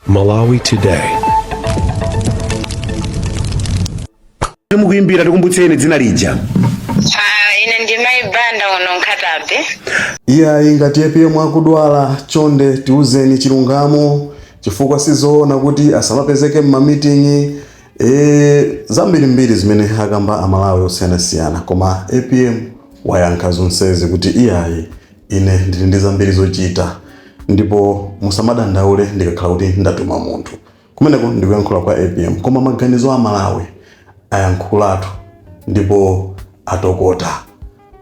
Malawi Today. Mukuimbira tikumbutseni dzina lija. Ine ndimaibanda uno Nkatabe. Iya ingati APM akudwala chonde tiuzeni chilungamo chifukwa sizoona kuti asamapezeke m'mamitingi zambiri zimene akamba amalawi osiyanasiyana koma APM wayankha zonsezi kuti iyayi ine ndili ndi zambiri zochita ndipo musamadandaule ndikakhala kuti ndatuma munthu kumeneko ndikuyankhula kwa APM koma maganizo a Malawi ayankhulatu ndipo atokota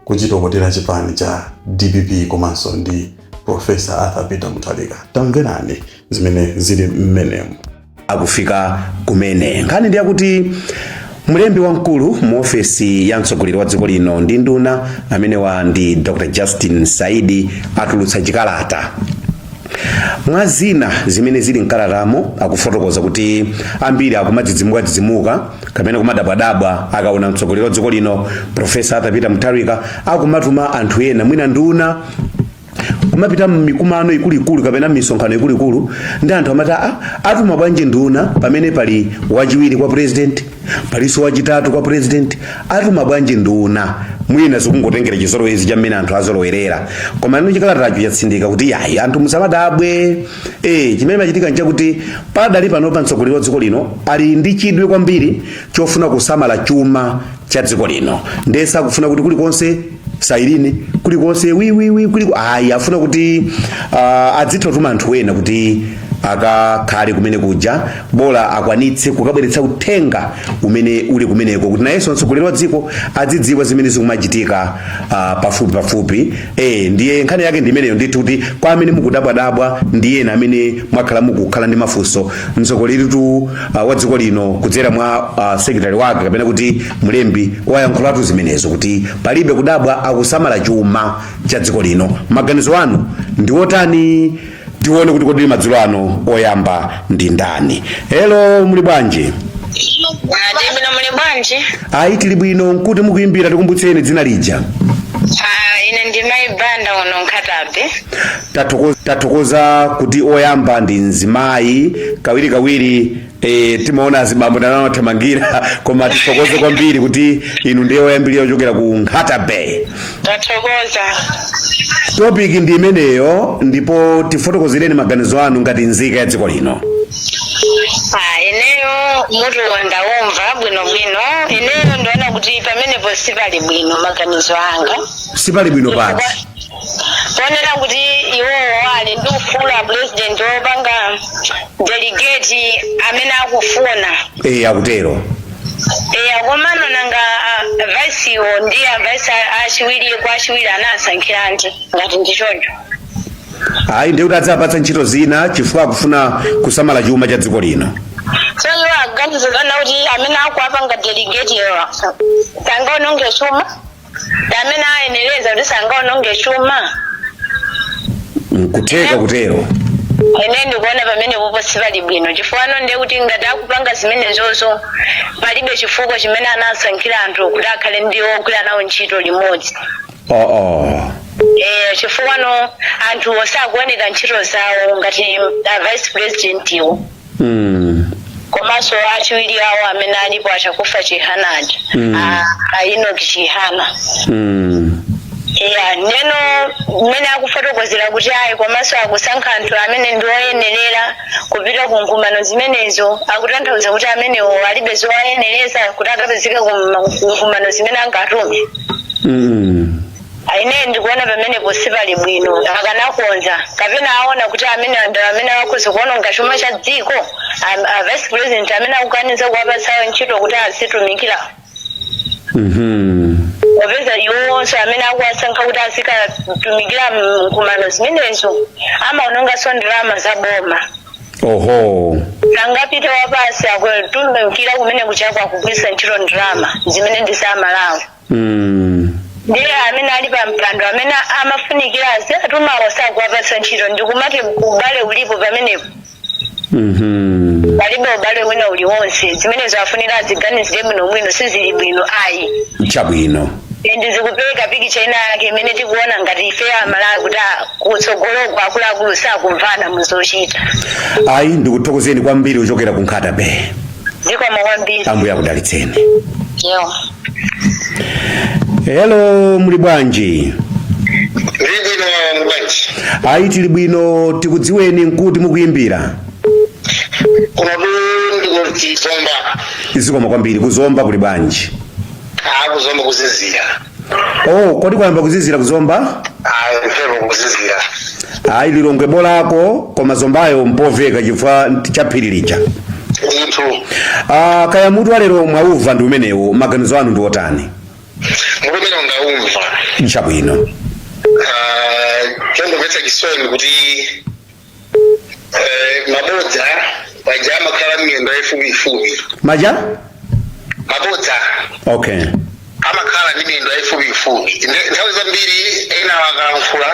kuchitokotera chipani cha DPP komanso ndi Professor Arthur Peter Mutharika. Tamverani zimene zili mmenemu akufika kumene nkhani ndi yakuti mlembi wamkulu mu ofesi ya mtsogoleri wa dziko lino ndi nduna amene ndi Dr. Justin Saidi atulutsa chikalata. Mwazina zimene zili mkalatamo akufotokoza kuti ambiri akumadzidzimuka kapena kumadabwadabwa akaona mtsogoleri wa dziko lino Professor Arthur Peter Mutharika akumatuma anthu ena mwina nduna kumapita mikumano ikulu kapena misonkhano ikulu ndi anthu amata atuma bwanji nduna pamene pali wachiwiri kwa president paliso wachitatu kwa president atuma bwanji nduna mwina zikungotengera chizolowezi cha mmene anthu azolowerera koma ino chikalatacho chatsindika kuti yayi anthu musamadabwe chimene machitika nchakuti padali panopa mtsogoleri wa dziko lino ali ndi chidwi kwambiri chofuna kusamala chuma cha dziko lino ndesa kufuna kuti kulikonse sailini kulikonse afuna kuti adzitotuma anthu ena kuti akakhale kumene kuja bola akwanitse kukabweretsa uthenga umene uli kumeneko kuti nayenso mtsogoleri wa dziko adzidziwa zimene zikumachitika pafupi ndiye nkhani yake ndi imeneyo ndithu kuti kwa amene mukudabwadabwa ndiye amene mwakhala mukukhala ndi mafunso mtsogoleri wa dziko lino kudzera mwa secretary wake kapena kuti mlembi wayankhulatu zimenezo kuti palibe kudabwa akusamala chuma cha dziko lino. Maganizo anu ndi otani? Tione kuti kodi madzulo ano oyamba ndi ndani. Hello, muli bwanji? Ndimino muli bwanji? Ayi tili bwino nkuti mukuimbira tikumbutseni dzina lija. Ine ndimaibanda uno Nkatabe. Tathokoza kuti oyamba ndi mzimayi kawiri timaona azibambo ndanano thamangira koma tithokoze kwambiri kuti inu ndiye oyambirira kuchokera ku Nkatabe. Tathokoza. Topic ndi imeneyo ndipo tifotokozereni maganizo anu ngati nzika ya dziko lino. Ineyo mutu ndaumva bwino ineyo ndiona kuti pamenepo sipali bwino maganizo anga. Sipali bwino pati. Ponera kuti iwowo ali ndi ufulu wa president wopanga delegate amene akufuna. Akutero. Komano nanga vice iwo ndi vice achiwiri anasankhiranje ngati ndichonjo. Ayi ndi kuti adzapatsa ntchito zina chifukwa akufuna kusamala chuma cha dziko lino. So iwo aganizikana kuti amene akuapanga delegate iwo sangaononge chuma amene ayeneleza kuti sangaononge chuma. Kuteka kutero. Ine ndikuona pamene popo sipali bwino chifukwa ndiye kuti ngati akupanga zimenezozo palibe chifukwa chimene anasankhira anthu kuti akhale ndiwo ogwira nawo ntchito limodzi. Chifukwa anthu osakuoneka ntchito zawo ngati vice president iwo. Komanso achiwiri awo amene alipo achakufa Chihanaji. Enoch Chihana. Neno mene akufotokozera kuti ayi komanso akusankha anthu amene ndi oyenerera kupita ku nkumano zimenezo akutanthauza kuti amenewo alibe zowayenereza kuti akapezeke ku nkumano zimene angatume. Ine ndikuona pamenepo sipali bwino akanakonza kapena aona kuti amene akhoza kuononga chuma cha dziko vice president amene akukaniza kuwapatsawo ntchito kuti azitumikira. Opeza iwonso amene akuwasankha kuti azikatumikira nkumano zimenezo amaononganso ndalama za boma. Angapite wapasi akutumikira kumene kuchakwa akugwiritsa ntchito ndalama zimene ndi za Malawi. Ndiye amene ali pa mpando amene amafunikira atumawo sakuwapatsa ntchito ndikumati ubale ulipo pamenepo. Palibe ubale wina uliwonse zimenezo afunira aziganizire bwino sizili bwino ayi. Chabwino. ndizikupeka pikicha ina yake imene tikuona ngati ife amalawi kuti kutsogoloko akuluakulu sakumvana muzochita. Ayi ndikuthokozeni kwambiri kuchokera ku Nkhata Bay. Zikomo kwambiri. Ambuye akudalitseni. Yo. Hello, muli bwanji? Ndibwino mbanji. Ayi tili bwino, tikudziweni nkuti mukuyimbira. Kuno ndikuzomba. Zikomo kwambiri kuzomba kuli bwanji? Kuzomba kuzizira. Oh, kodi kwayamba kuzizira kuzomba? Mfero kuzizira. Ayi Lilongwe bolako koma zombayo mpoveka chifukwa chaphiriricha. Ndithu. Kaya mutu walero mwauva ndi umenewo maganizo anu ndi otani? Mukumene ndaumva. Chabwino. Chondomvetsa chisoni kuti mabodza paja amakhala miyendo yayifupifupi. Maja? Mabodza. Okay. Amakhala ndi miyendo yayifupifupi. Nthawi zambiri ena akamfula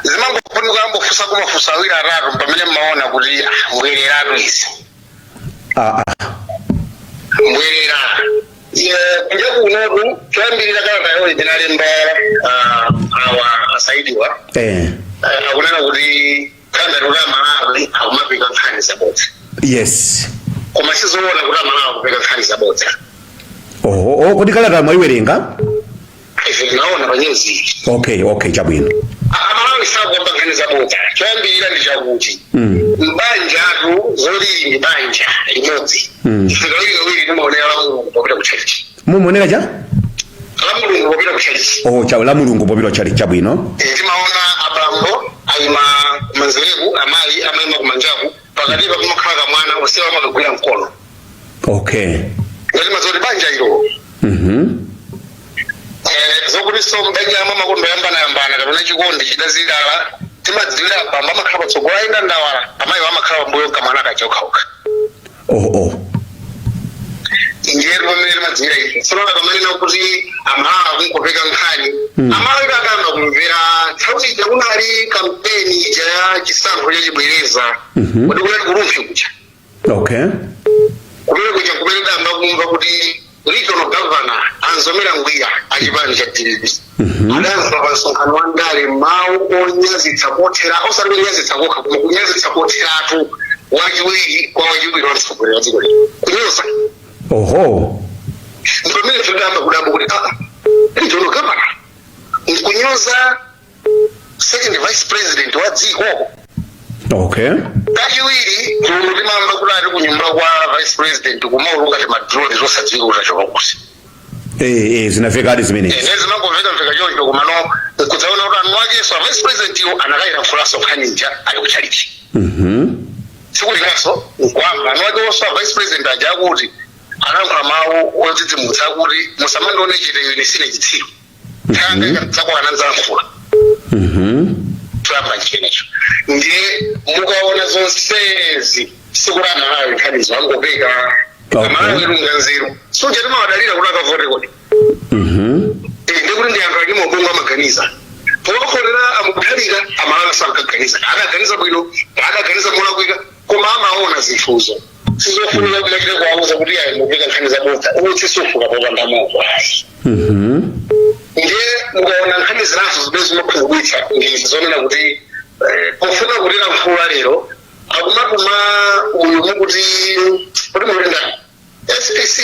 zimangofunika ambofusa kumafusa awiri atatu pamene mmaona kuti mbwereratu izi. Mbwerera. Kunja kunoku choyambirira kalata yawo ndinalemba awa asaidiwa. Akunena kuti kanda lula Malawi akumapika nkhani zabodza. Yes. Koma sizoona kuti Malawi akupeka nkhani zabodza. Kodi kalata mwayiwerenga? Ife tinaona pa news. Okay, chabwino. Malawi sakuamba nkhani zabodza. Choyambirira ndi chakuti mbanja atu zolili ndi banja limodzi. Ife kawiri timaonera la Mulungu popita ku church. Mumonera cha? La Mulungu popita ku church. La Mulungu popita ku church chabwino. Timaona abambo ayima kumanzereku amayi amayima kumanjaku pakati pa kumakhala kamwana usiwa amakagwira mkono. Okay. Ngati mazoti banja ilo. Zokuti so mbanja mama kondo yambana kapena chikondi chidazidala timadziwira abambo amakhala patsogolo ayenda ndawala amayi amakhala pambuyo kamwana kachokauka. Injeri pamene madziwira ife. Tsono kamanena kuti amalawi akunkopeka nkhani. Amalawi akamba kumvera nthawi ija kunali kampeni ya chisankho chachibwereza. Kuti kunali kuluphi kucha. Okay. Kumene damba kumva kuti regional governor Anzomera Ngwiya achipani cha DLP. Adanza pa msonkhano wa ndale mawu onyazitsa kothera osati kunyazitsa kokha koma kunyazitsa kotheratu wachiwiri kwa wachiwiri watsogolera dziko lino. Kunyoza. Ndipamene tidamba kudamba kuti regional governor nkunyoza second vice president wa dziko. Okay. Kachiwiri timamba kuti ari kunyumba kwa vice president kumauluka ti madrone zosadziwika kuti achoka kuti. Zinafekadi zimenezi. Zinangomveka choncho kumano kudzaona kuti anu wake so vice president yo anakayira mfulaso khaninja ali kuchariti. Sikuti naso nkwamba anu wake so vice president aja kuti anankha mawu odzidzimutsa kuti musamandione chete yunisine chitsiru. Tanga tsako ananza mfula. Trump chinecho. Ndiye mukaona zonsezi sikura Malawi nkhani zvangopeka. Malawi lunganziro. Soje timawadalira kuti akavote kodi. Ndikuti ndi anthu akimobonga maganiza. Pokolera amukuthalika Amalawi sankaganiza. Akaganiza bwino, akaganiza molakwika koma amaona zifuzo. Sizofunika kumachita kuwauza kuti ayi mupeka nkhani zabodza. Uthi sofuka popanda moto ayi. Ndiye mukaona nkhani zinazo zimene zimakhungubwitsa ndizonena kuti pofuna kulira mfula lero akumatuma uyu mukuti kuti mulenda SPC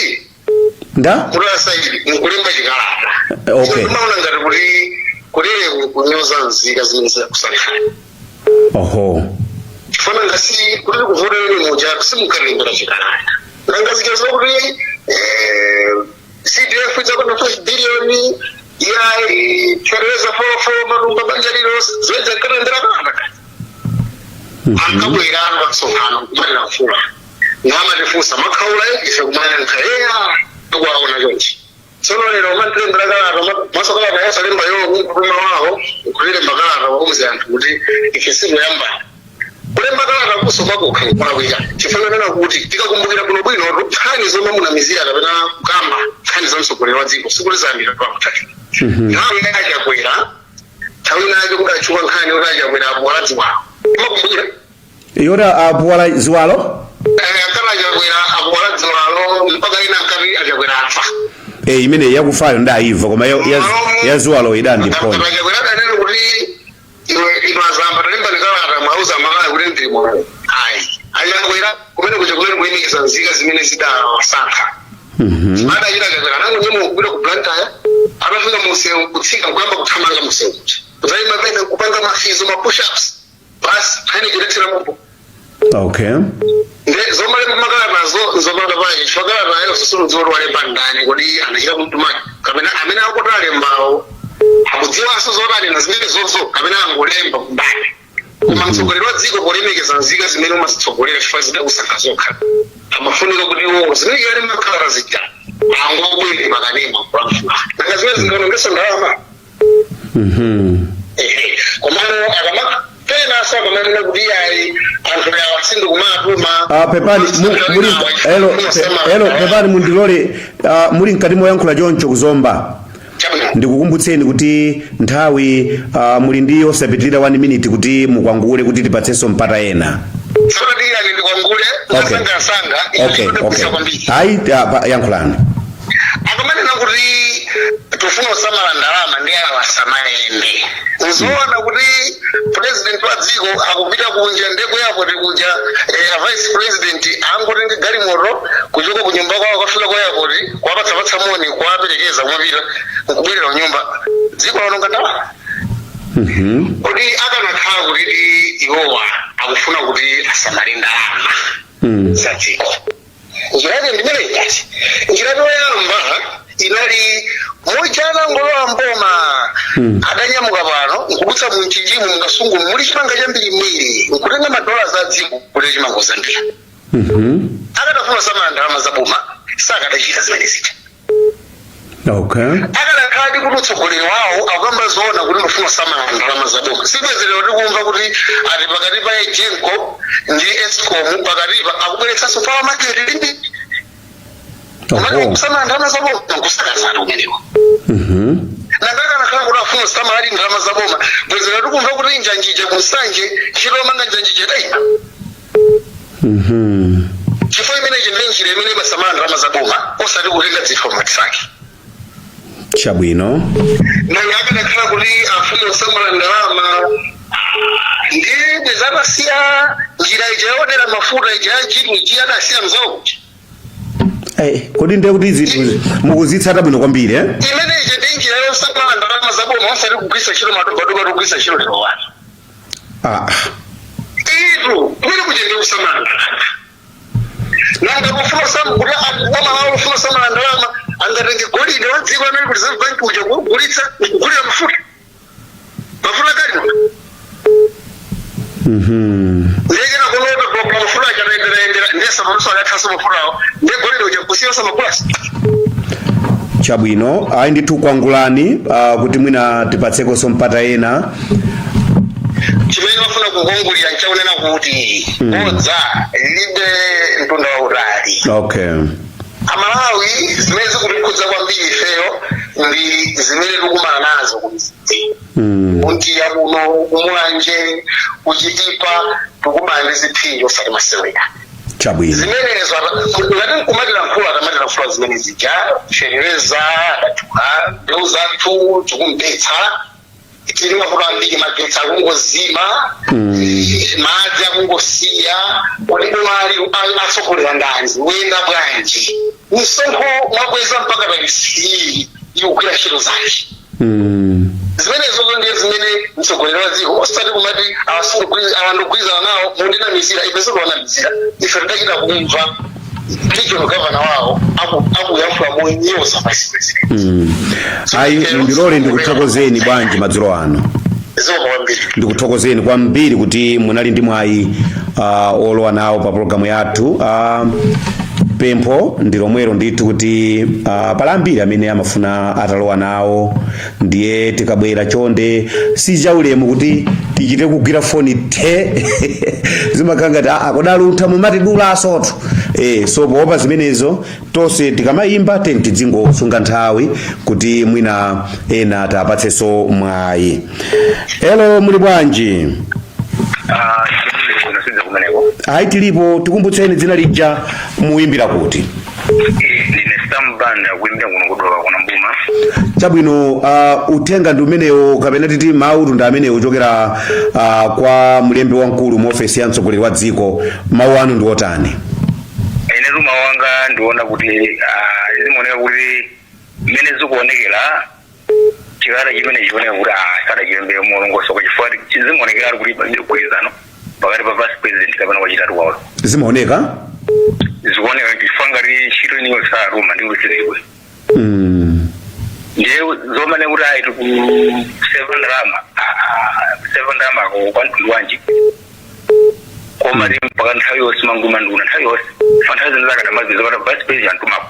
kulira saidi nkulemba chikalata. Okay. Timaona ngati kuti kulire kunyoza nzika zimene zizakusalifani. Chifana ngasi kulire kuvota lero moja simukalembera chikalata. Nanga zichazo kuti CDF idzakona 5 billion Tereza for marumba banjariro zwedza kalendera kana. Akabwera akusonkhana kumalira mfula. Ngama ndifusa makhaula ife kumana nkhaya kwaona yonke. Sono lero matrendera kana masakala na yasalemba yo kupima waho kulire mbakala waumuze anthu kuti ife sinoyamba. Kulemba kana kusoma kokha kwa wika. Chifanana kuti tikakumbukira kuno bwino nkhani zomwe munamizira kapena kukamba nkhani zamsogolera dziko sikulizambira kwa mutatu. Nawe achakwera tawi naje kudachuka nkhani urachakwera abwala ziwalo makumbukira yora abwala ziwalo kana achakwera abwala ziwalo mpaka ina kari achakwera afa imene yakufayo ndaiva koma ya zuwalo idandi point imazamba talimba nikalata mwauza malaya kuti ndimo ayakwera kumene kuchakuleni kuyimikisa nzika zimene zidawasankha ada ila kakera nangu nyemu kupita ku Blantyre anafika museu kutsika kuyamba kuthamanga museu kuzayima pene kupanga mafizo ma push ups basi hani kuletera mumbo okay zomale kumakala nazo zomala paje chifakala nayo sisulu dzoro wale pandani kodi anachita kumtumaki kapena amene akotale mbawo akudziwa asozorani na zimene zonso kapena angolemba kumbali koma mtsogoleri wa dziko polemekeza nzika zimene umasitsogolera chifukwa zida kusankha zokha amafunika kuti iwo zimene yali makhala zija angobwere makanema kulamfuna nanga zimene zingaonongesa ndalama komano akamapena asa akamapena kuti ayi anthu yawo asinde kumatuma pepani pepani mundilole muli mkati moyankhula choncho kuzomba ndikukumbutseni kuti nthawi muli ndi osapitirira 1 minute kuti mukwangule kuti tipatsenso mpata ena hayi yankhulani akumanena kuti tufuna kusamala ndalama ndi awasamayende nzoona kuti president wa dziko akupita kunja ndeko yapo tikuja vice president angoti ndi galimoto kuchoka kunyumba kwawo kafika kwa airport kwapatsa moni kwaperekeza kumapita nkubwerera kunyumba dziko laononga ndalama kuti akanakhala kuti iwowa akufuna kuti asamale ndalama za dziko njira yake ndimene ikati njira yoyamba inali mojana ngolowa mboma adanyamuka pano nkubutsa munchijimu mungasungu muli chimanga chambiri mwiri nkutenga madola za dziko kuti chimango zambia akadafuna samala ndalama za boma sakadachita zimene zita akadakhala kuti utsogoleri wawo akuyamba zoona kuti ndifuna samala ndalama za boma sibwezerero tikumva kuti ati pakati pa ejenco ndi escom pakatipa akubweretsanso pawa maketi limbi umane kusamala ndalama za boma nkusakazana umenewo nangaka nakhala kuti afuna samala ali ndalama za boma bwezerero tikumva kuti njanjije kusanje chilomanga njanjije daima chifukwa imenechi ndi njira imene imasamala ndalama za boma osati kutenga zifomati zake chabwino nanga akadakhala kuti afuna kusamala ndalama ndi zakasiya njira ija yodera mafuta ija yachini ija adasiya mzawo kuti kodi ndiye kuti izi mukuzitsata bwino kwambiri imene ija ndi njira yosamala ndalama za boma osati kugwisa chilo madobadoba kugwisa chilo lero wanu itu kumene kuti ndi kusamala ndalama nanga kufuna kuti wamalawo ufuna kusamala ndalama angatenge golide wa dziko amene kuti reserve bank uja kugulitsa kugulira mafuta kali ndekera kunota mafuta akataendera ndesa maluso akathaso mafutawo ndiye golide uja kusiyasa mapulasi chabwino ayi ndithu kwangulani kuti mwina tipatsekonso mpata ena chimene wafuna kukongolera nchakunena kuti bodza libe mtunda wautali amalawi zimene zikutikhudza kwambiri ifeyo ndi zimene tikumana nazo kuntiya kuno kumulanje kuchitipa tikumana ndi ziphinjo osati masewera chabwino zimenezo ngati nkumatira mphula atamatira mphula zimene zija cherereza adatula mbewu zathu tikumpetsa tili mafuta ambiri magetsi akungozima madzi akungosiya ulibe mali atsogolera ndani wenda bwanji msonkho mwakweza mpaka paisi ikugwira ntchito zake zimenezo ndiye zimene mtsogoleri wa dziko osati kumati awandogwirizana nawo mundinamizira ifenso tiwanamizira ife tidachita kumva regional governor wawo akuyankhula monyoza vice president ayi ndilole ndikuthokozeni bwanji madzulo ano ndikuthokozeni kwambiri kuti munali ndi mwayi olowa nawo pa programu yathu pempho ndilomwero ndithu kuti pali ambiri amene amafuna atalowa nawo ndiye tikabwera chonde sichaulemu kuti tichite kugwira foni the zimakhala ngati kodali utha mumatidula asoto so poopa zimenezo tonse tikamayimba tidzingosunga nthawi kuti mwina ena tapatsenso mwayi. Hello, muli bwanji? Ayi tilipo, tikumbutseni dzina lija muyimbira kuti? Ndine Sam banda kuimbira kuno kudola kuna mbuma. Chabwino utenga ndi umenewo kapena titi mawu ndi amenewo ochokera kwa mlembi wamkulu mu ofesi ya mtsogoleri wa dziko, mawu anu ndi otani? Ine ruma wanga ndiona kuti zimoneka kuti mmene zikuonekera chikala chimene chioneka kuti sada chiyembe mulongoso kuchifukwa zimonekera kuti pamene kuizano pakati pa vice president kapena wachitatu wawo. Zimaoneka? Zikuoneka chifukwa ngati ntchito iniyo sa Roma ndi kuchitidwe. Ndiye zomane kuti ayi ku 7 Rama ko kwantu wanji. Koma ndi mpaka nthawi yonse manguma nduna nthawi yonse fantazi nzaka tamazizo para vice president tumako.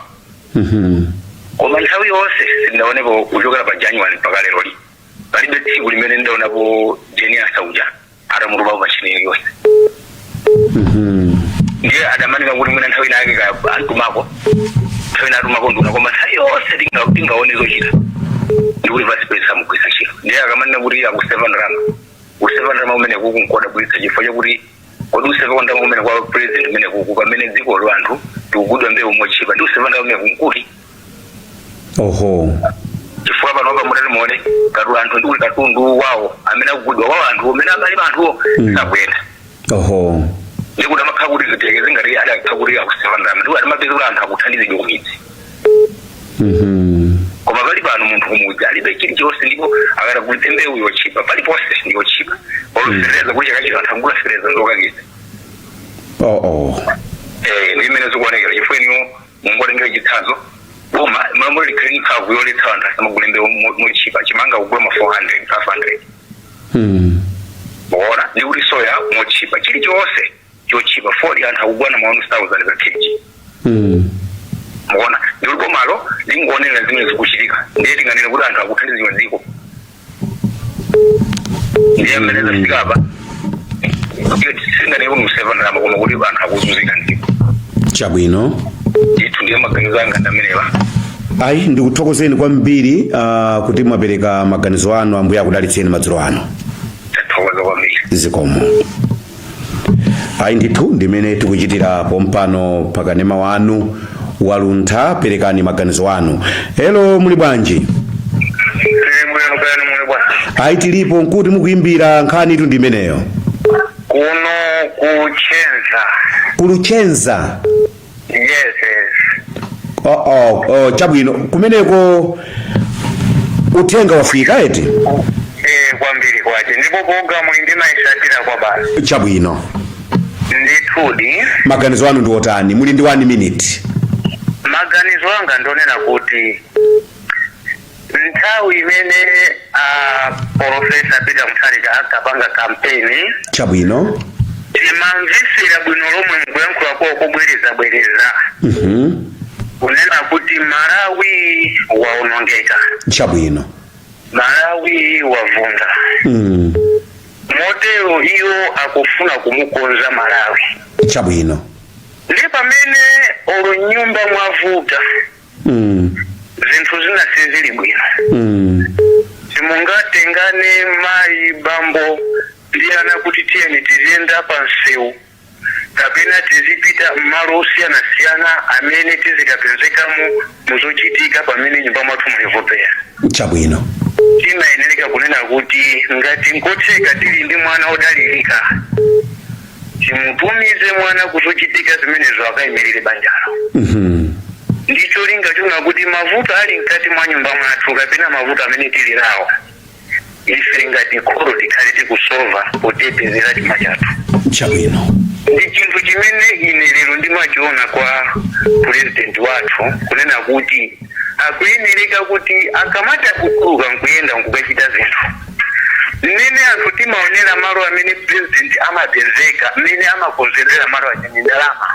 Koma nthawi yonse sindaonepo kuchokera pa January mpaka lero li. Palibe tsiku limene ndaonapo Jenia Sauja atamurupa pachini yonse. Ndiye adamani kuti mwina nthawi nake ka antumako. Nthawi natumako nduna koma nthawi yonse tingaone zochita. Ndikuti vice president amugwisa chiro. Ndiye akamanena kuti aku 7 Rama. Ku 7 Rama umene kukunkoda bwitsa chifukwa chakuti kodi usevenda umene kwa president umene kuku pamene dziko lo anthu tikugudwa mbewu mochipa ndi usevenda umene kunkuti. Oho. Chifukwa pano pa mutati muone katu anthu ndi katundu wawo amene akugudwa wawo anthu amene amali anthu sakwenda. Oho. Ndikuti amakhala kuti zitekeze ngati adakhala kuti akusevenda ndi atamapeza kuti anthu akuthandizidwe kumidzi. Koma pali pano munthu kumudzi alibe chilichonse ndipo akati kuti mbewu yochipa paliponse ndi yochipa. Olusereza kuti chakachita anthu angula sereza ndokakise. Ndimene zikuonekera chifukwa iniwo mungolengera chitsanzo boma mambo likhali nkhavu yoletsa anthu asamagule mbewu mochipa chimanga kugula ma 400 500. Bona ndi kuti soya mochipa chilichonse chochipa 40 anthu akugula na 1000 za kg. Bona ndi bomalo lingonera zimene zikuchitika ndiye tinganene kuti anthu akuthandizidwa dziko. Ndiye mmene zafika apa singane uno 7 Rama koma kuti anthu akuzunzika ndiko. Chabwino. Itu ndiye maganizo anga ndamenewa. Ayi ndikuthokozeni kwambiri kuti mwapereka maganizo anu, ambuye akudalitseni madzulo ano. Tathokoza kwambiri. Zikomo. Ayi ndithu ndimene tikuchitira pompano pakanema wanu waluntha, perekani maganizo anu. Hello, muli bwanji? Ayi tilipo nkuti mukuimbira nkhani itu ndimeneyo. Kuno kuchenza. Kuluchenza? Yes. Chabwino kumeneko uthenga wafika eti? Kwambiri kwache ndipo programu indima isatira kwa basi. Chabwino. Ndithudi. Maganizo anu ndi otani? Muli ndi 1 minute. Maganizo anga ndonena kuti nthawi imene Professor Peter Mutharika akapanga kampeni. Chabwino. Timamvisira bwino lomwe mkuyankhula kwa kubwereza. Kunena kuti Malawi waonongeka. Chabwino. Malawi wavunda. Motero iyo akufuna kumukonza Malawi. Chabwino. Ndi pamene olunyumba mwavuta. Zinthu zina sizili bwino. Simungatengane mai bambo liyana kuti tiyeni tiziyenda pansewu kapena tizipita mmalo osiyana amene tizikapezekamo muzochitika pamene nyumba mwathu mulivopera. Chabwino. Timayenera kunena kuti ngati nkotheka tili ndi mwana odalirika timutumize mwana kuzochitika zimenezo akayimirire banjalo. Ndicho linga chuna kuti mavuto ali mkati mwa nyumba mwathu kapena mavuto amene tili nawo ife ngati kholo tikhale tikusolva potetezera chuma chathu. Chabwino. Ndi chinthu chimene ine lero ndimachiona kwa president wathu kunena kuti akuyenera kuti akamata kukuluka nkuyenda nkukachita zinthu. Mmene anthu timaonera malo amene president amapezeka, mmene amakonzerera malo achani ndalama.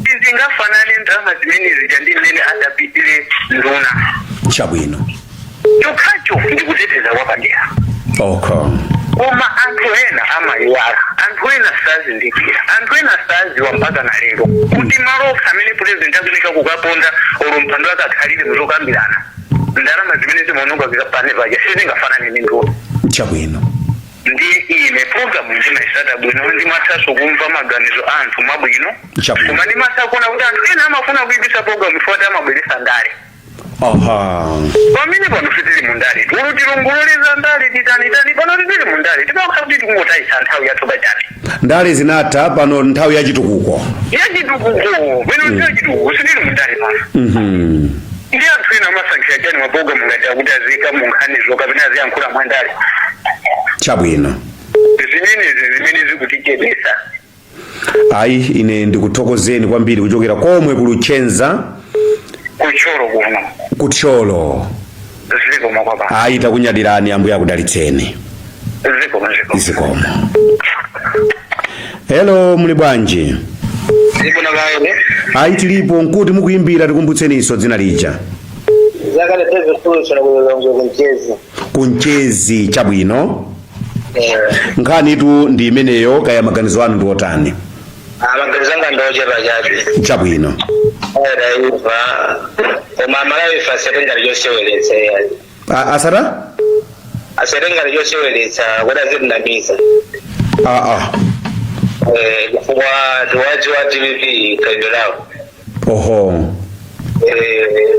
Tizingafanane ndalama zimene zija ndi mmene adapitire nduna. Chabwino. Chokhacho ndikuteteza kwapadera. Koma anthu ena amayiwala, anthu ena sazindikira, anthu ena saziwa mpaka na lero kuti malo amene president akunika kukaponda olompando akakhalire muzokambirana ndalama zimene zimaononga zikapane paja sizingafanane ndi nduna. Chabwino. ndi ine program ndima isata bwino ndi mataso kumva maganizo anthu mabwino koma ndi masakona kuti anthu ena amafuna kuibisa program ifota amabweresa ndale. Pamene pano sitili mundale tilunguliriza ndale titani pano titili mundale tipakha kuti tingotaisa nthawi yathu bajani ndale zinatha pano nthawi yachitukuko bwino yachitukuko sitili mundale pano. Ndi anthu ena amasankhira chani maprogramu ngati akuti azika munkhanizo kapena aziyankhula mwandale chabwino zimene zikutichedwetsa. Ayi ine ndikuthokozeni kwambiri kuchokera komwe kuLuchenza kucholo kuno kucholo zikoma kwaba. Ayi takunyadirani ambuye akudalitseni zikoma. Hello muli bwanji? Zikona kaene ayi tilipo nkuti mukuyimbira tikumbutseniso dzina lija zakale tezo solution kunchezi chabwino. Nkhani tu ndi imeneyo kaya maganizo anu ndi otani? Maganizo anga ndochera chabe chabwino. Malawi aserenga lyoseweletsa asara aserenga lyoseweletsa wada zinamiza kwa tuwaji wa TVP kaidolawo oho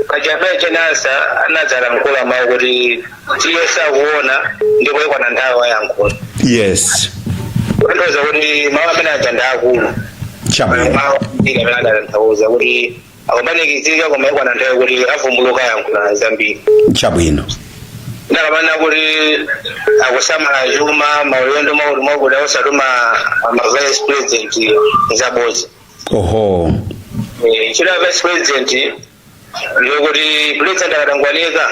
kajabe chenasa anazala mkula mauguri tiyesa kuona ndiko yekwa na ndawa yankulu. Yes ndoza kuti mawa mena ajanda akulu chabwino mawa ndiga mena ntauza kuti akubanikizika koma yekwa na ndawa kuti avumbuluka yankulu na Zambia chabwino. Ndakamana kuti akusamala Juma maulendo mauli osatuma vice president Nzabozi. Oho Chila vice president yokuti president akatangwanika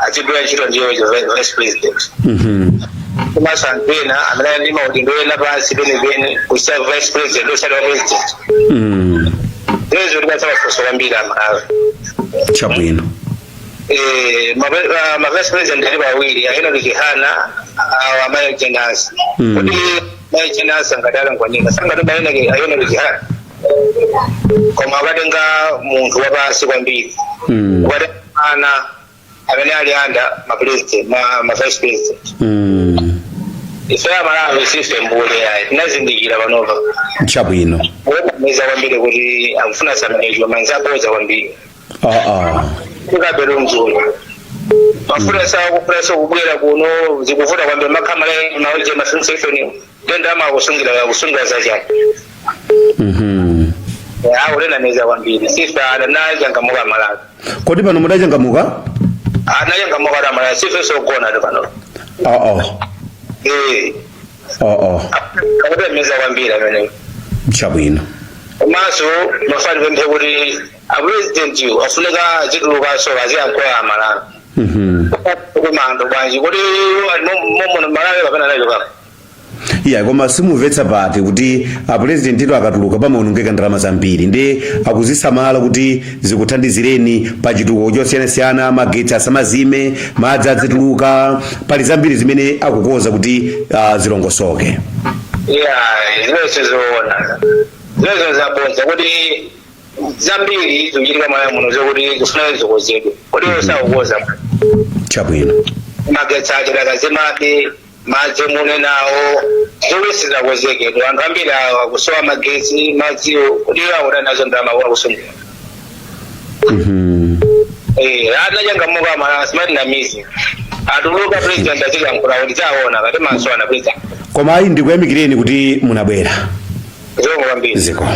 achidwa chito ndiyo vice president. Kuma santena amene ndima kuti ndoyenda pansi penepene kusa vice president osati president. Lezo tikasaba kusola mbira amalawi chabwino. Ma vice president ndi bawiri ayino likihana amaye jenasi kuti maye jenasi ngadala ngwanika sanga tubaina ke ayino likihana koma badenga muntu wabasi kwambiri badana amene ali anda ma president ma vice president ife amalawi system bule yayi tinazindikira banova chabwino meza kwambiri kuti akufuna samenejo manzaboza kwambiri kukaberunzulu mafuna sawa kupresa kubwera kuno zikuvuta kwambe makamala maoje masensational tenda kusungira zaja ulena neza kwambiri sifa anajangamuka malaka kodi pano mudajangamuka anajangamuka da malaka sifa sokona de pano kabe meza kwambiri amene chabwino maso mafari bembe kuti a president you afuneka chituluka so aziyankhula amalala kumando bwanji kuti momo malawi kapena nayo kaka iya koma simumvetsa pati kuti a president ito akatuluka pamaonongeka ndalama zambiri ndi akuzisamala kuti zikuthandizireni pa chitukuko chosiyanasiyana magetsi asamazime madzi azituluka pali zambiri zimene akukonza kuti zilongosoke. Lezo zabonza kuti zambiri zikuchitika mwana muno zokuti kufuna zikozedwe kuti osaukoza chabwino magetsi achitakazimabe madzi mune nawo zolesi zakozekedwa anthu ambiri akusowa magetsi madziwo kuti akuda nazo ndalama kusungira anajangamuka mala simati na mizi atuluka president azikankhula kuti zaona kati masowana president koma ayi ndikuyamikireni kuti munabwera ziko.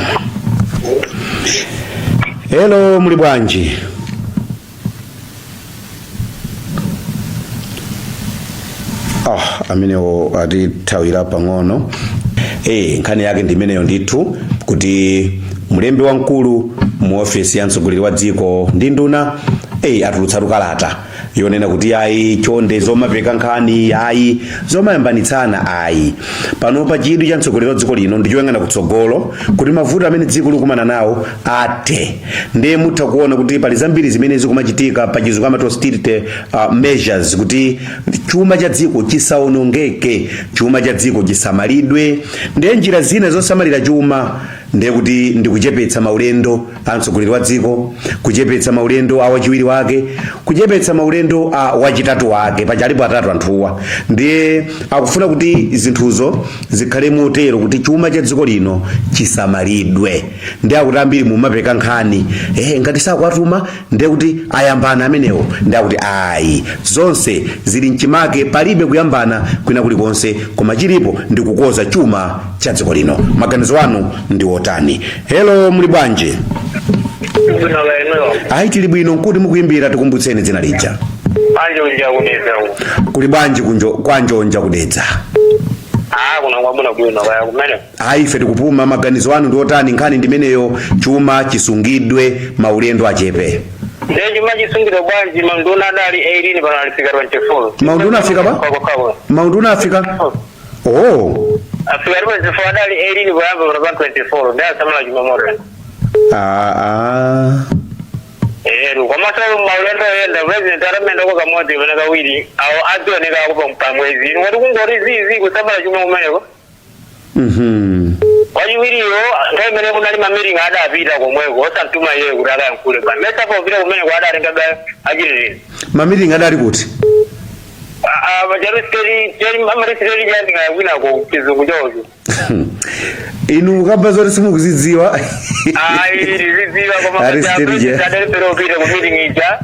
Hello muli bwanji? Amenewo atithawira pang'ono. Nkhani yake ndi imeneyo ndithu kuti mlembi wamkulu mu ofisi ya mtsogoleri wa dziko ndi nduna atulutsa kalata yonena kuti ayi chonde zomapeka nkhani ayi zomayambanitsana ayi pano pa chidwi cha mtsogoleri wa dziko lino ndi choyang'ana kutsogolo kuti mavuto amene dziko likumana nawo athe ndiye mutha kuona kuti pali zambiri zimene zikumachitika pa chizungu amati austerity measures kuti chuma cha dziko chisaonongeke chuma cha dziko chisamalidwe ndiye njira zina zosamalira chuma ndiye kuti ndikuchepetsa maulendo a mtsogoleri wa dziko, kuchepetsa maulendo a wachiwiri wake, kuchepetsa maulendo a wachitatu wake, pachalipo atatu anthuwa. Ndiye akufuna kuti zinthuzo zikhale motero kuti chuma cha dziko lino chisamalidwe. Ndiye akuti ambiri mumapeka nkhani ngati sakuatuma ndiye kuti ayambana amenewo, ndiye akuti ayi zonse zili mchimake, palibe kuyambana kwina kulikonse, koma chilipo ndi kukoza chuma cha dziko lino. Maganizo anu ndi otani? Hello, muli bwanji? Ayi tili bwino, nkuti mukuyimbira tikumbutseni dzina lija. Anjonja kudedza. Kuli bwanji kwa Njonja kudedza? Kuna kwabuna bwino kaya kumene. Ayi ife tikupuma. Maganizo anu ndi otani nkhani ndimeneyo, chuma chisungidwe, maulendo achepe? Chuma chisungidwe bwanji, maunduna adali 18 pano alifika 24. Maunduna afika ba? Maunduna afika? Oh. Afika 24 adali 18 pano 24. Ndia samala Jumamosi. Kwa masabu maulendo yenda president aramenda kwa kamoti veneka wili au adwa nika kupa mpamwezi ngati kungori zizi kusabala chuma kumeneko. Kwa wili yo ngai mene kunali mamiri ngada apita komweko osantuma yeye kutaka yankule ba mesa po vile kumeneko ada arenga ajiri mamiri ngada ali kuti jari mamari siri jandi ngaya wina ko kizungu jojo. Inu kamba zori simu kuzidziwa. Rizidziwa kwa masabu zadari pero vile kumiri ngija.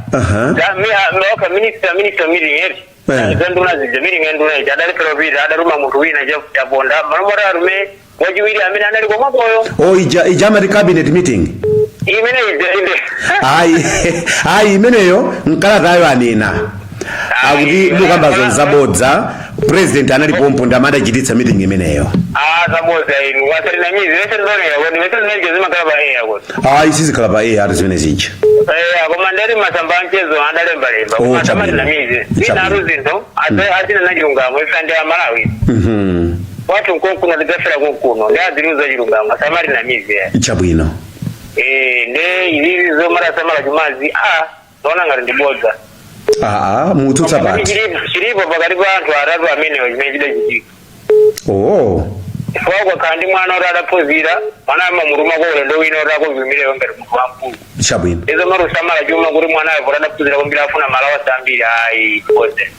Meoka minister meeting eri. Zanduna zija meeting enduna ija adari pero vile adaruma mtu wina ya bonda marumora arume wajiwili amina anali kwa maboyo. Ijama cabinet meeting. Imene Ayi imeneyo nkalatayo anena. Akuti mukamba zonzabodza president analipo mponda amada chititsa meeting imeneyo. Zabodza inu wasali na mizi wese ndone yako ni wese ndone jezima kala ba yako. Sisi kala ba ari zimene zija. Komandari masamba mchezo andalemba kuma tamati na mizi. Sina haruzi ndo atina najirungamo ifande ya Malawi. Watu kuna ligafira kuno ya diruza jirungamo samari na mizi. Chabwino. Ne hizi zo mara samara jumazi naona ngari ndibodza. Mututsa bati. Chiripo pakati pa anthu atatu amene wachimechida chitiko. Kwa kandi mwana ora adapozira, mwana mamuruma kwa ulendo wina ora kuvimire ngati munthu wamkulu. Chabwino. Izo marusamala chuma kuti mwana ayo adapozira kumbira afuna malawa sambiri koze.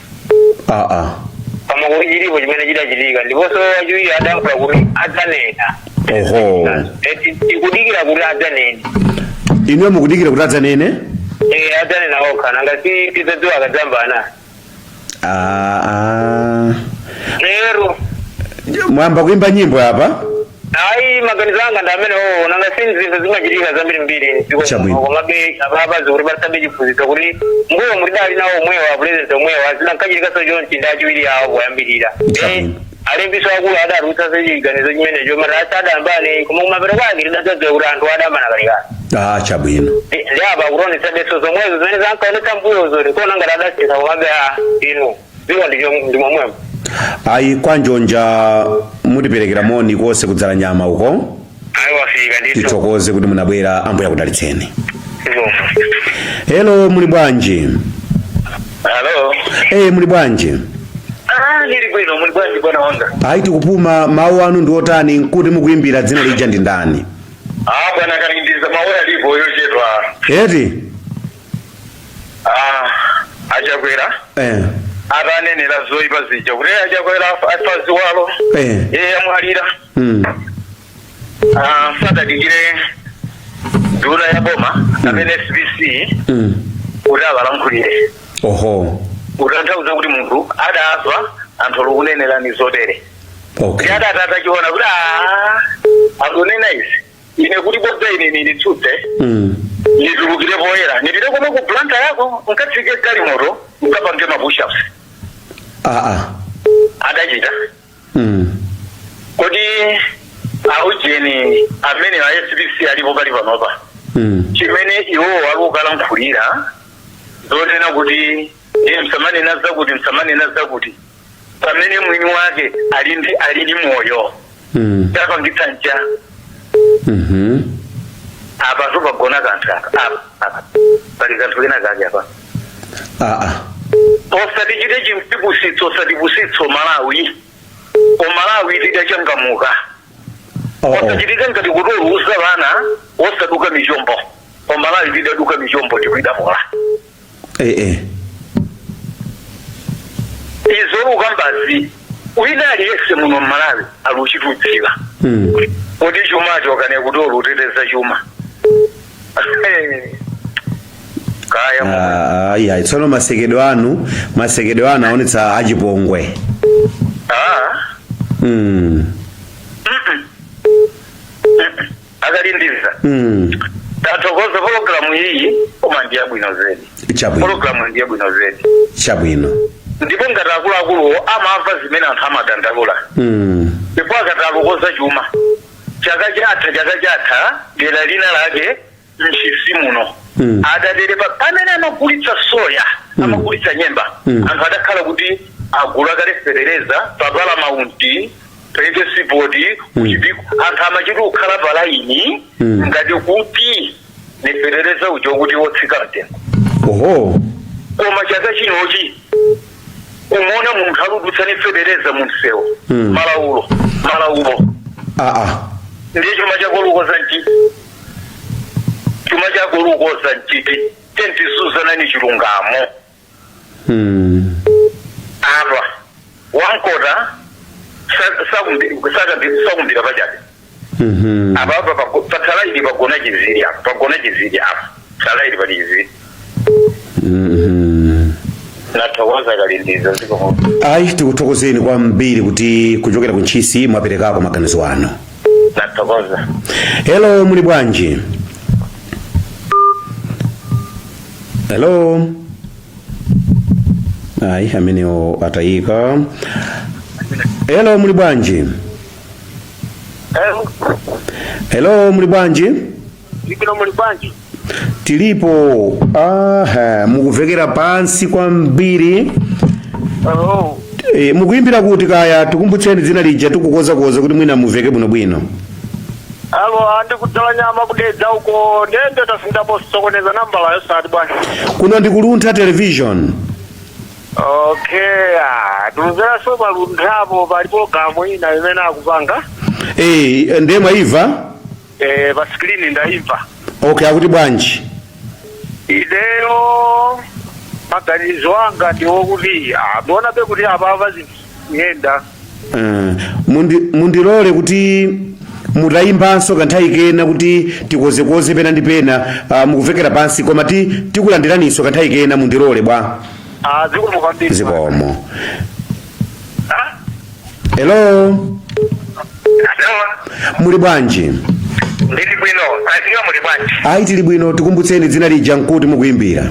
Kama kuti chiripo chimene chidachitika ndiponso wachiwiri adankula kuti adzanena. Tikudikira kuti adzanene. Inuyo mukudikira kuti adzanene? Adzanena okha nanga si tizadziwa akadzambana. Lero mwamba kuimba nyimbo hapa? Maganizo anga ndamene nanga sinzi zimachitika zambiri mbiri. Komabe ababazi kuti basabe chiphunzitso kuti mbuyo mulidali nawo omwewa president omwewa zina nkachirika sojo ntinda achiwiri awo kuyambirira. Alembiso akulu adarutsa sechiganizo chimenecho mara asadambane koma kumapero kwake lidadzadza kuti anthu adambana kalikali. Chabwino. Ndiaba kuronesa deso zomwezo zimene zankaonesa mbuyo zoti kona ngati adasitha komabe inu ziwa ndi momwemo. Kwa Njonja mutiperekera moni konse kudzala nyama uko. Wafika ndito. Titokoze kuti munabwera ambuya kudalitseni. Hello, muli bwanji? Hello. Muli bwanji? Ndili bwino, muli bwanji bwana wanga? Tikupuma mawu anu ndi otani nkuti mukuyimbira dzina lija ndi ndani? Bwana kanindiza mawu alipo yochedwa. Eti? Achakwera. Aranenera zoipa zija kuti achakwera afazi walo. Amwalira. Sadadikire nduna ya boma amene SBC kuti abalankhulire. Utanthauza kuti munthu adazwa anthu lukunenelani zotere. Adatata chiona kuti akunena izi ine kuti bodza ine nditsutse nditulukire poyera ndipite komwe ku planta yako nkatsike galimoto nkapange mapushups. Adachita kodi aujeni amene a SBC alipo pali panopa chimene iwo walukalankhulira zonena kuti msamanena zakuti pamene mwini wake ali ndi moyo tapangitsa nja apa tupagona kanthu apa pali kanthu kena kake apa osatichite chimpipusitso Malawi tidachangamuka osachitika ngati kutolusa vana osaduka mijombo omalawi lidaduka mijombo tikuidamola izo ukambazi wina aliyese muno mmalawi aluchitutsika kuti chumacho kane kutolu uteteza chuma kaya tsono masekedwe anu aonetsa achipongwe akalindiza tathokoza programu iyi koma ndi yabwino zedi programu ndi yabwino zedi chabwino ndipo ngati akuluakulu amamva zimene anthu amadandaula ndipo akatalukoza chuma chaka chatha dera lina lake mchisi muno adadere pamene amagulitsa soya amagulitsa nyemba anthu adakhala kuti agula kaleferereza pabala maunti peke sipoti kuchipiko anthu amachiti kukhala palaini ngati kuti neferereza ucho kuti wotsika mtengo koma chaka chinochi umona munthu aludutsa neferereza munsewo malaulo ndiye chuma chakolukoza nchiti chuma chakolukoza nchiti tentisuzana ni chilungamo apa wankota sakumbira pachake apa patsalaidi pagona chiziri apa tsalaidi pali chiziri nathokoza kalindiza ziko ayi tikuthokozeni kwambiri kuti kuchokera ku Ntchisi mwaperekako maganizo anu. Nathokoza. Hello, muli bwanji? Hello. Ayi amenewo atayika. Hello, muli bwanji? Hello, muli bwanji? Ndikino muli bwanji? Tilipo. Mukuvekera pansi kwambiri. Mukuimbira kuti kaya tukumbutseni dzina lija tukukoza kuti mwina muveke bwino. Alo andi kudzala nyama kudedza uko ndende tasindapo sokoneza nambala yosati bwana. Kuno ndi Kuluntha television. Okay, nduzera so balunthabo bali programu ina imene akupanga. Ndiye mwaiva? Pa screen ndaimva. Okay, akuti bwanji? Ideo maganizo anga ndiwokuti ndona be kuti abava ziyenda. Mundilole kuti mutayimbanso kanthawi kena kuti tikozekoze pena ndi pena mukuvekera pansi koma tikulandiraninso kanthawi kena mundilole bwa. Zikomo kwambiri. Zikomo. Hello. Muli bwanji? Ndili bwino, ayitika muli bwanji? Ayi tili bwino, tikumbutseni dzina lija nkuti mukuimbira.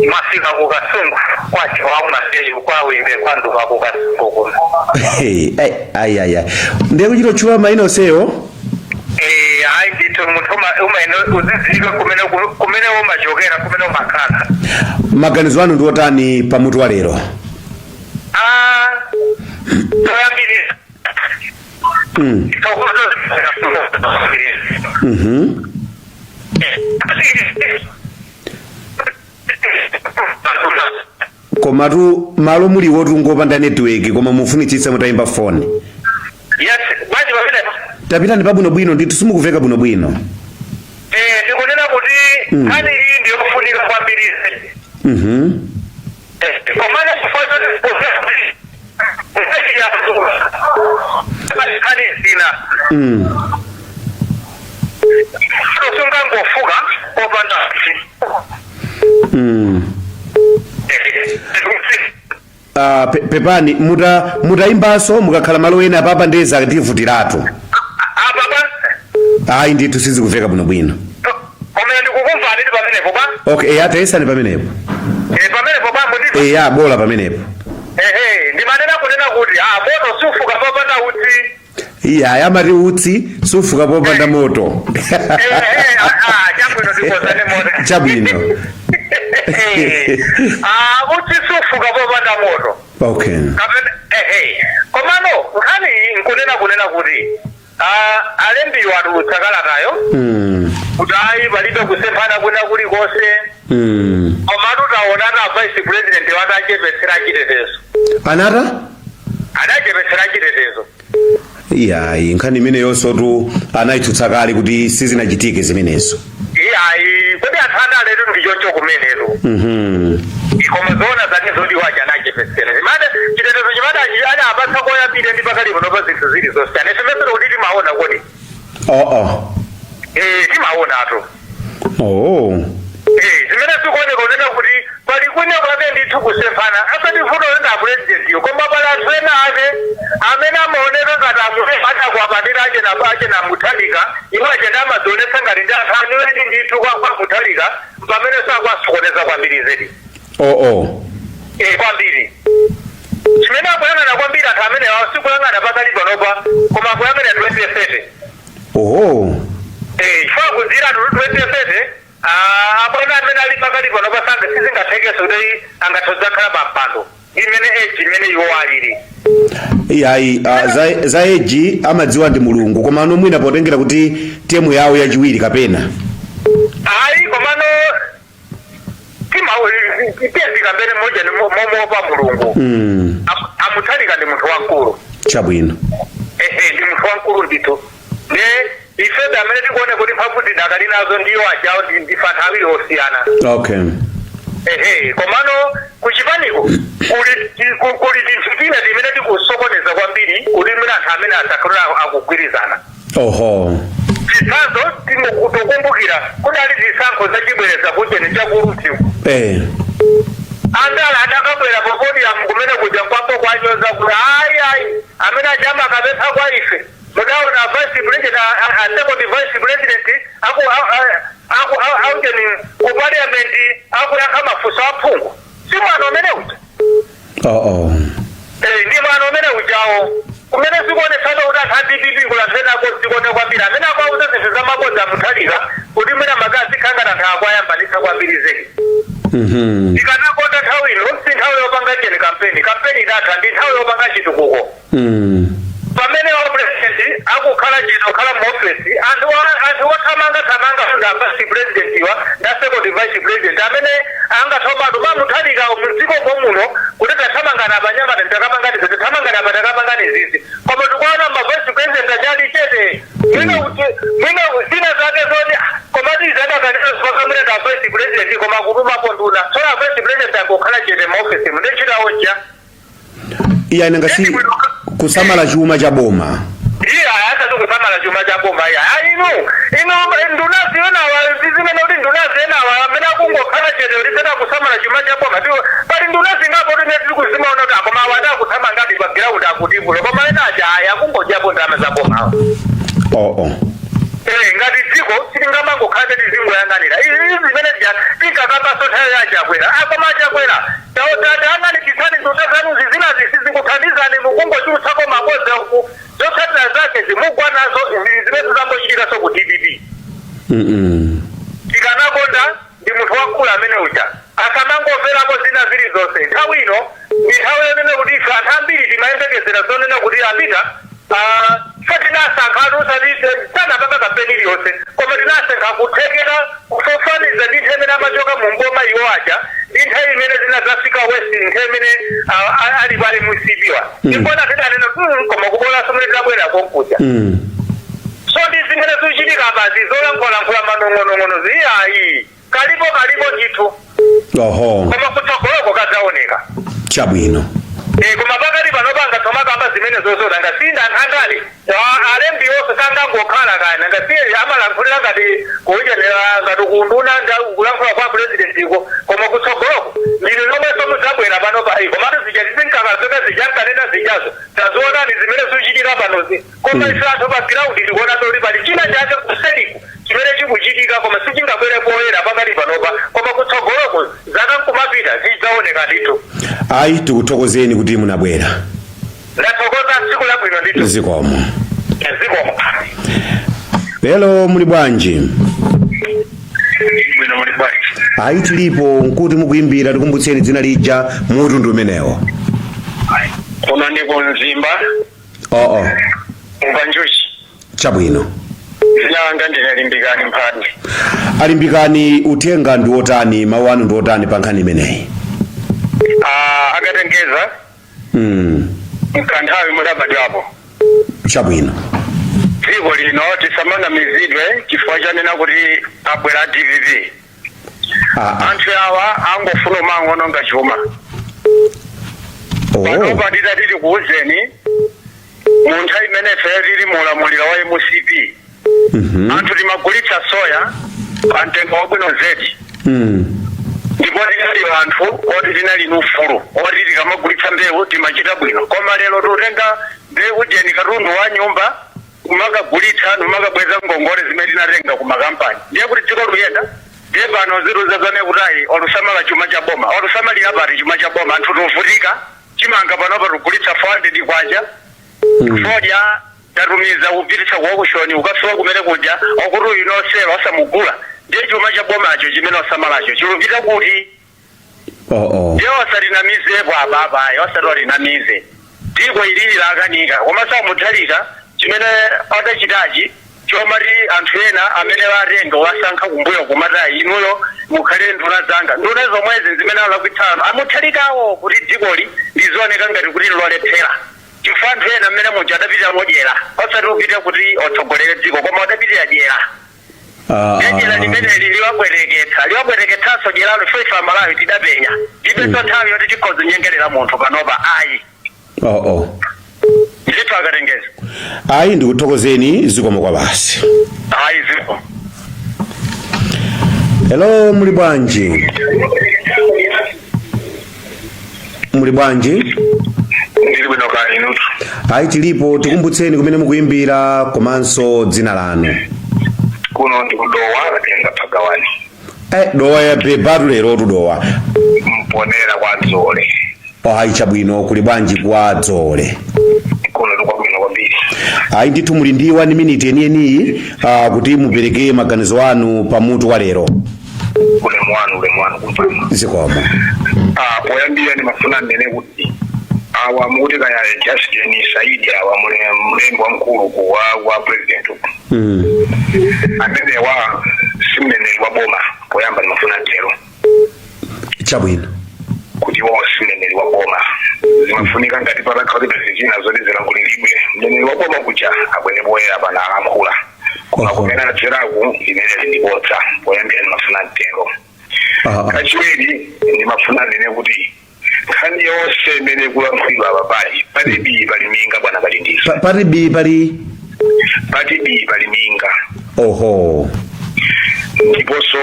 Masika kukasungu kwacho wauna seyo kwa wimbe kwanduka kukasungu. Ayi. Ndiye kuchito chua maino seyo? Ayi ndito mutoma umaino uzizika kumene umachokera kumene umakhala. Maganizo anu ndiotani pamutu wa lero? Toyambiri. Komatu malo muli wotu ngopanda network koma mufunitsitsa mutayimba phone. Yes, bwanji wabile. Tapita ndi pabuno bwino nditu simukuveka buno bwino. Ndikunena kuti kani hii ndiyo kufunika kwambiri. Komana kufuata kani sina. Kusunga ngofuga opanda. Pepani mutayimbanso mukakhala malo ena papa ndeza akativutiratu. Ayi nditu sizikuveka buno bwino. Komene ndikukumva nditi pamenepo ba? Okay, atayesani pamenepo. Pamenepo ba nditi. Ya bola pamenepo. Ndimanena kunena kuti moto sufuka popanda utsi. Yamati utsi sufuka popanda moto. Chabwino ndikozane moto. Chabwino. Utsi sufuka popanda moto. Okay. Komano nkani kunena kuti alembi watu utsakalatayo kuti ayi palibe kusempana kuna kulikose komatu taona ta vice president watachepetsera chitetezo anata adachepetsera chitetezo Iyayi nkhani imene yonsotu anayitsutsa kale kuti sizinachitike zimenezo. Iyayi kuti athanda letu ndichocho kumenero. Koma zona zake zodi waja nachepesera. Zimane chitetezo chimada ana apatsa koya pide ndi pakali kunopa zinthu zili zosiyana. Semesero kuti timaona kodi. Timaona ato. Zimene sikone konena kuti pali kwene kwake ndithu kusefana asati funo na president yo koma pala twena ake amene amaoneka ngati amune atakwapatira aje na baje na Muthalika iwo ajenda amadzonetsa ngati ndi athani wedi ndithu kwa Muthalika pamene sakwasikoneza kwambiri zedi. Kwambiri. Chimene akuyang'ana kwambiri anthu amene sikuyang'ana pakali panopa koma akuyang'ana 2030. Chifukwa kudzira 2030 apana amene ali pakali panopa sanga sizingathekeso kuti angathoza khala pampando. Imene imene iwo alili. Iyayi za eji amadziwa ndi Mulungu koma ano mwina potengera kuti temu yawo yachiwiri kapena. Komano tipezika mbere moja ni momo pa Mulungu. Amuthalika ndi munthu wankulu. Chabwino. Ndi munthu wankulu ndito. Ifeda amene tikuone kuti mphamvu tidakali nazo ndiyo ajawo ndifanthawiri osiyana. Komano kuchipaniko kuli tinthu tina timene tikusokoneza kwambiri kuti mwina anthu amene asakhala akugwirizana. Chisanzo timukutokumbukira kunali zisankho zachibwereza kucheni chakuruti. Andala adakabwera popodium kumene kuja kwapo kwanyoza kuti ayi amene ajama akapempha kwa ife. Mudawo na vice president second vice president aujeni ku parliament akuyakha mafuso aphungu. Si mwana umene uja. Ndi mwana umene ujawo. Kumene sikuonetsana kuti anthu DPP kulathenako sikone kwambiri amene akwauza zinthu za mabodza Muthalika kuti mwina magazi khangana anthu akwayambanitsa kwambiri zedi. Ikanakonda nthawi ino si nthawi yopanga cheni kampeni idatha ndi nthawi yopanga chitukuko. Pamene wa president akukhala chino khala muofesi anthu othamanga nga vice president wa na second vice president amene angathomatu pa Muthalika mdziko muno kuti tathamangana abanyamata ndakamangani ziti thamangana apatakapangani zizi koma tikuona ma vice president ajali chete mwina zina zake zoni komati zadakanisa zipakamire na vice president koma kutumapo nduna sola vice president akukhala chete muofesi mudechitawoja. Iya nangasi kusamala chuma cha boma. Hata kusamala chuma cha boma ino nduna ziona zimene kuti nduna zena amene akungokhala chete kuti zena kusamala chuma cha boma pali nduna zingapo kuti tiri kuzimaona kuti akoma awada akuthama ngati pa ground akutivulo koma ena aja akungojapo ndalama za boma. Ngati dziko sitingamangokhala tizingoyang'anira izi zimene tinkakapaso nthawi yachakwera akoma achakwera ang'anikitsani nduna zanu zizinazi sizikuthandizani mukungochulutsako mabodza zotsatira zake zimugwa nazo zimene zambochitika ku DPP. Tikanakonda ndi munthu wankulu amene uja asamangomverapo zina zili zonse nthawi ino ndi nthawi imene kuti ife anthu ambiri timayembekezera zonena kuti apita tinasankha sanapanga kampeni iliyonse koma tinasankha kuthekera kufafaniza ndi nthawi imene amachoka mu ngoma iwo aja ndi nthawi imene zinazafika west nthawi imene ali pali musipiwa ndikona tidanena koma kubolanso mene tinabwera konkuja. So ndi zimene zikuchitika basi zolankhula manong'onong'ono ziyayi kalipo ndithu. Koma kutsogoloko kadzaoneka. Chabwino. Koma pakati panopanga tomakamba zimene zozona ngasinda anthandali alembi onse sangangokhala kana ngasiye amalankhulira ngati kuyenera ngati kunduna kulankhula kwa president iko koma kutsogoloko ndino lomweso mudzabwera panopa komatu zija tizinkakazeka zijankanena zijazo taziona ni zimene zikuchitika panozi koma ife anthu pa ground tikuona toti pali china chake kuseliku chimene chikuchitika koma sichingabwere poyera pakati panopa koma kutsogoloko zakankumapita zidzaoneka ndithu. Ayi tikuthokozeni kuti munabwera. Ndathokoza tsiku labwino ndithu. Zikomo. Zikomo. Hello muli bwanji? Bwino muli bwanji. Ayi tilipo nkuti mukuimbira tikumbutseni dzina lija mutundu umenewo. Kuno ndiko Mzimba. Mbanjuchi. Chabwino. Nyanga ndinalimbikani mphani. Alimbikani uthenga ndi otani mawu anu ndi otani pa nkhani imeneyi? Akatengeza. Mkanthawi mulabadwapo. Chabwino. Dziko lino tisamana mizidwe chifukwa chanena kuti abwera DVV. Anthu awa angofuna mangono nga chuma. Panopa titati kuuzeni munthu imene ife tili mulamulira wa MCP. Anthu timagulitsa soya pa mtengo wabwino zedi. Ndipo tinali anthu oti tinali nufulu oti tikamagulitsa mbewu timachita bwino. Koma lero tutenga mbewu jeni katundu wa nyumba kumakagulitsa numakabweza ngongole zimene tinatenga kumakampani. Ndiye kuti dziko luyenda ndiye pano ziru zazane kutayi olusamala chuma cha boma olusamalira pati chuma cha boma anthu tovutika chimanga panopa tugulitsa 400 kwacha fodya tatumiza kupititsa kuokushoni ukasowa kumene kudya okuti inosela osamugula ndiye chuma cha bomacho chimene osamalacho chilupita kuti ndiye osalinamizepo apapayo osatolinamize dziko ilili lakanika koma samuthalika chimene adachitachi chomati anthu ena amene watenga wasankha kumbuyo kumata inuyo mukhale nduna zanga nduna zomwezi zimene alakwitsano amuthalikawo kuti dzikoli lizooneka ngati kuti lolephera chifukwa anthu ena mmene muja adapitira modyera osati upite kuti otsogolere dziko koma adapitira dyera dyera limeneli liwabwereketsanso dyeralo ife Malawi tidapenya tipenso nthawi yoti tikhoza nyengerera munthu panopa ayi ndithu akatengeza ayi ndikuthokozeni zikomo kwa basi. Ayi ziko. Hello, muli bwanji? Muli bwanji? Ndili bwino kali nutu. Ayi tilipo tikumbutseni kumene mukuimbira komanso dzina lanu. Kuno ndikudowa tenga pagawani. Dowa ya bebatu lero tudowa. Mponera kwa Dzole. Ayi chabwino kuli bwanji kwa Dzole. Kuno tukwabwino kwambiri. Ayi ndithu muli ndi 1 minute eniyi kuti mupereke maganizo anu pamutu wa lero. Ule mwanu kumpama. Zikomo. Poyambira ni mafuna nene kuti awa muti kaya Justin Saidi awa mlembo wa mkulu wa president. Amene wa simneneri wa boma poyamba ni mafuna ntero. Chabwino. Kuti wa simneneri wa boma zimafunika ngati patakhala zina zoti zilangulilibwe mneneri wa boma kuja abwene boyera pana alamkhula. Koma kumene adzeraku imene ndibodza poyambira ni mafuna ntero. Kachiwiri ni mafuna nene kuti nkhani yonse imene kulankhulidwa apapayi pali B pali minga bwana balindisa. Pali B pali minga. Oho. Ndiponso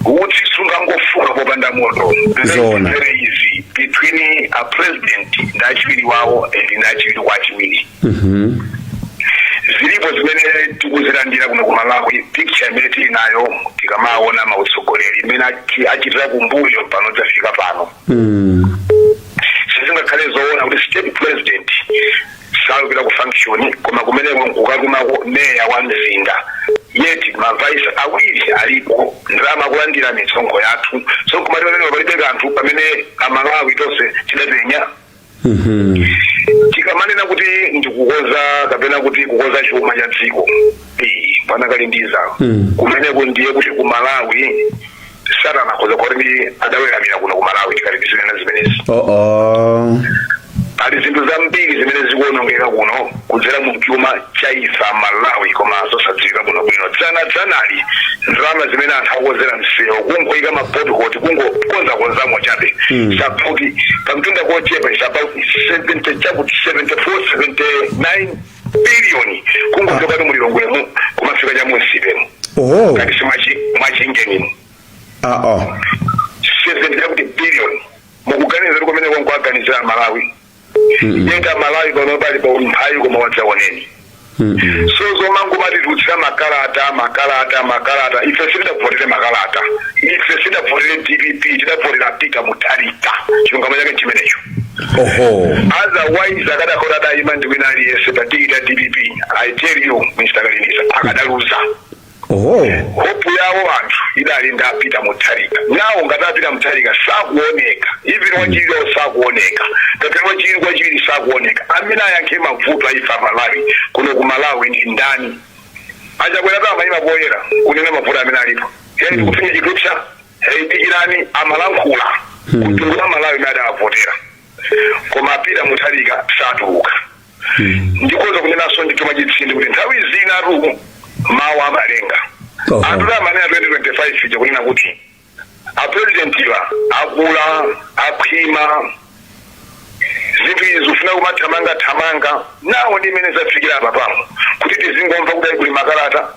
kuti sungangofuka popanda moto. Zona. Very easy between a president na achiwiri wawo and na achiwiri wachiwiri. Zilipo zimene tikuzilandira kuno kumalawi picture imene tili nayo tikamaona mautsogoleri imene achitira kumbuyo pano tafika pano. Sizingakhale zoona kuti state president salupira ku function koma kumene kukakuma meya wa mzinda yeti mavice awiri alipo ndrama kulandira mitsongo yathu so kumati pamene palibe kanthu pamene amalawi tonse tidapenya. Tikamanena kuti ndikukoza kapena kuti kukoza chuma cha dziko pana kalindiza kumeneko ndiye kuti ku Malawi satana koza kuti adaweramira kuno ku Malawi tikalizana zimenezi. Ali zinthu zambiri zimene zikuonongeka kuno kudzera mu chuma cha ifa Malawi koma zosadziwika kuno bwino dzanali ndrama zimene anthu akozera msewu kungoyika mapotihoti kungokonzakonzamo chabe chaputi pamtunda kochepa is about 74-79 billion kungotoka mulilongwemo kumafika cha musipemo kati simachingenimo 70 billion mukuganiza kumene konkuaganizira Malawi yenga Malawi kono bali pa umphayi koma wadzaoneni. So zomangu mati tutsira makalata ife sidavotera makalata ife sidavotera DPP tidavotera Peter Mutharika chilungamo chake chimenecho. Otherwise akadakora dayima ndiwina aliyese patikita DPP I tell you Mr. Kalindisa akadaluza. Hopu yawo anthu idali nda Peter Mutharika nawo ngati Peter Mutharika sakuoneka even wachiliwo sakuoneka ngati wachili sakuoneka amene ayankhe mavuto aifa Malawi kuno ku Malawi ndi ndani achakwera kama ima poyera kunena mavuto amene alipo yeni kufinya chikupsa dikirani amalankhula kutungula Malawi nada avotera koma Peter Mutharika satuluka ndikoza kunena so ndituma chitsindi kuti nthawi zina ru mawu amalenga anthu amene a 2025 ije kunena kuti apresidentiwa akula akhwima zinthu izi ufuna kumathamanga nawo ndi imene zafikira apa pano kuti tizingomva kuti kuli makalata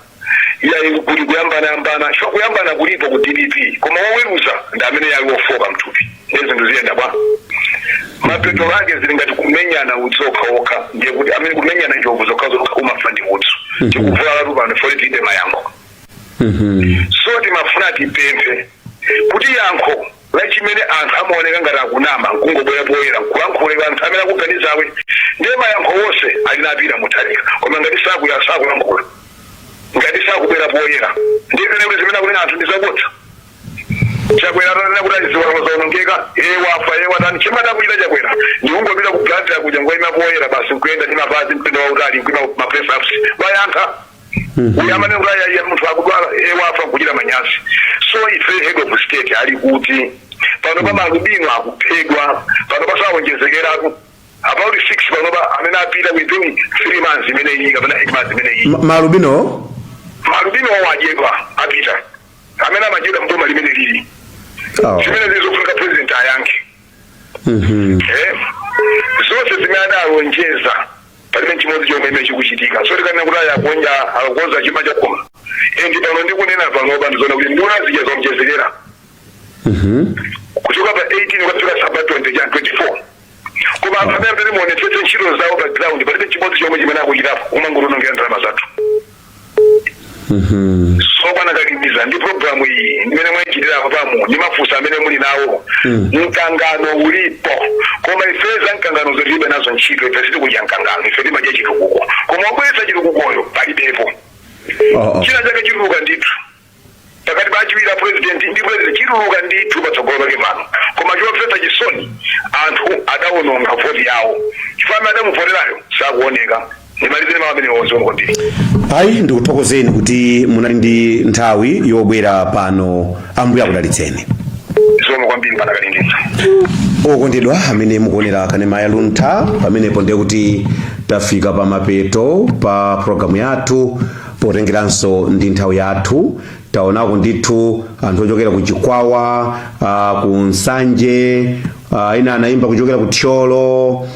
yayi kuli kuyambana chokuyambana kulipo ku DDP koma woweruza ndi amene yali wofoka mthupi nezinthu ziyenda bwa mapeto ake zili ngati kumenyana utsoka ndiye kuti amene kumenyana njovu zokhazo kumafandi utso chikuvula pano for inde mayankho so timafuna tipemphe kuti yankho lachimene anthu amaoneka ngati akunama nkungobwerapoyera kulankhulira anthu amene akuganizawe ndiye mayankho wonse alinapita muthalika koma ngati sakulankhula ngati sakubwerapoyera ndiye kuti zimene akunena anthu ndizakutsa chakwera tana kuti aziwala zaonongeka wafa watani chimata kuchita chakwera ndikungopita kuplantira kuja ngoyima poyera basi nkuyenda ndi mapazi mpendo wautali nkuyima mapress ups bayankha uyamane kuti ya munthu akudwala wafa kuchita manyazi so ife head of state ali kuti pano pa malubino akuphedwa pano pasawonjezekeratu about 6 pano pa amene apita within 3 months imene iyi kapena 8 months imene iyi malubino wajedwa apita amene amajeda mtoma limene lili zimene zizofunika president ayankhe zonse zimene adalonjeza palibe chimodzi chomwe chikuchitika so tikanena kuti ayakonja akakonza chima chakoma endi pano ndikunena panopa ndizoona kuti ndiona zija zonjezekera kuchoka pa 18 ukafika sapa 24 koma amene amene muonetsetse ntchito zawo pa ground palibe chimodzi chomwe chimene akuchitapo umangoronongera ndalama zathu so bwana kakimiza ndi programu iyi imene mwachitira pamo ndi mafusa amene muli nawo mkangano ulipo koma ifeza mkangano zilibe nazo ntchito ife sitikuja mkangano ife timaja chitukuko koma obweza chitukukoyo palibepo china chake chituluka ndithu pakati pachiwira president ndi president chituluka ndithu patsogolo pake pano koma chopfesa chisoni anthu adawononga voti yawo chifukwa adamuvoterayo sakuoneka nimalizire mawu amene wonse wongondiri ayi ndikuthokozeni kuti munali ndi nthawi yobwera pano ambuye akudalitseni zomwe kwambiri pana kalinditsa okondedwa amene mukuonera kanema ya luntha pamenepo ndiye kuti tafika pa mapeto pa programu yathu potengeranso ndi nthawi yathu taonako ndithu anthu ochokera ku Chikwawa ku Nsanje ina anayimba kuchokera ku Thyolo